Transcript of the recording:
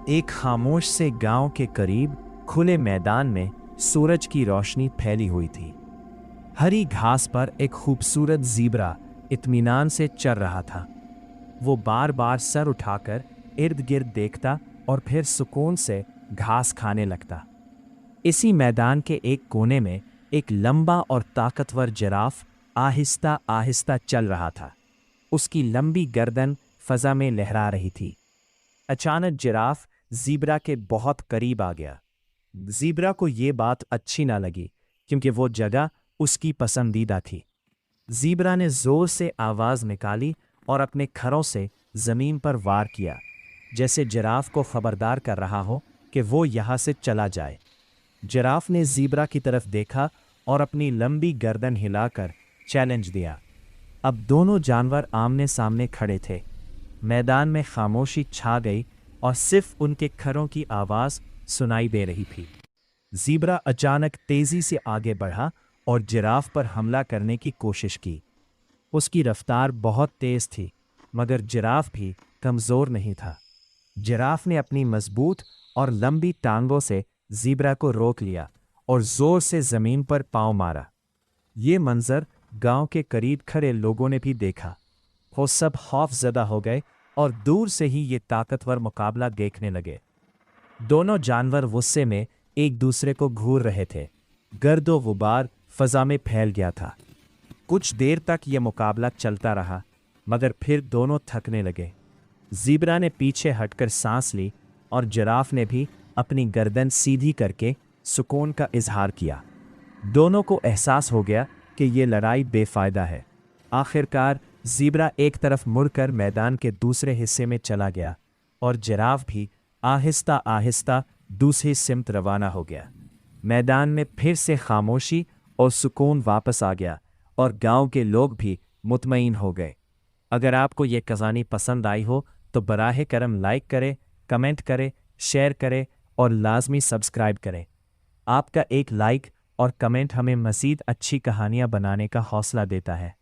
एक खामोश से गांव के करीब खुले मैदान में सूरज की रोशनी फैली हुई थी। हरी घास पर एक खूबसूरत ज़ीब्रा इत्मीनान से चल रहा था। वो बार बार सर उठाकर इर्द गिर्द देखता और फिर सुकून से घास खाने लगता। इसी मैदान के एक कोने में एक लंबा और ताकतवर जिराफ आहिस्ता आहिस्ता चल रहा था। उसकी लंबी गर्दन फजा में लहरा रही थी। अचानक जिराफ ज़ीब्रा के बहुत करीब आ गया। ज़ीब्रा को ये बात अच्छी ना लगी क्योंकि वो जगह उसकी पसंदीदा थी। ज़ीब्रा ने ज़ोर से आवाज़ निकाली और अपने खरों से ज़मीन पर वार किया, जैसे जिराफ को खबरदार कर रहा हो कि वो यहाँ से चला जाए। जिराफ ने ज़ीब्रा की तरफ देखा और अपनी लंबी गर्दन हिलाकर चैलेंज दिया। अब दोनों जानवर आमने सामने खड़े थे। मैदान में खामोशी छा गई और सिर्फ उनके खरों की आवाज़ सुनाई दे रही थी। ज़ीब्रा अचानक तेज़ी से आगे बढ़ा और जिराफ पर हमला करने की कोशिश की। उसकी रफ्तार बहुत तेज़ थी, मगर जिराफ भी कमज़ोर नहीं था। जिराफ ने अपनी मजबूत और लंबी टांगों से ज़ीब्रा को रोक लिया और ज़ोर से ज़मीन पर पाँव मारा। ये मंज़र गांव के करीब खड़े लोगों ने भी देखा। वो सब खौफज़दा हो गए और दूर से ही ये ताकतवर मुकाबला देखने लगे। दोनों जानवर गुस्से में एक दूसरे को घूर रहे थे। गर्द व गुबार फ़ज़ा में फैल गया था। कुछ देर तक ये मुकाबला चलता रहा, मगर फिर दोनों थकने लगे। ज़ीब्रा ने पीछे हटकर सांस ली और जिराफ ने भी अपनी गर्दन सीधी करके सुकून का इजहार किया। दोनों को एहसास हो गया कि ये लड़ाई बेफ़ायदा है। आखिरकार ज़ीब्रा एक तरफ मुड़कर मैदान के दूसरे हिस्से में चला गया और जिराफ भी आहिस्ता आहिस्ता दूसरी सिमत रवाना हो गया। मैदान में फिर से खामोशी और सुकून वापस आ गया और गांव के लोग भी मुतमईन हो गए। अगर आपको ये कहानी पसंद आई हो तो बराह करम लाइक करें, कमेंट करें, शेयर करें और लाजमी सब्सक्राइब करें। आपका एक लाइक और कमेंट हमें मज़ीद अच्छी कहानियाँ बनाने का हौसला देता है।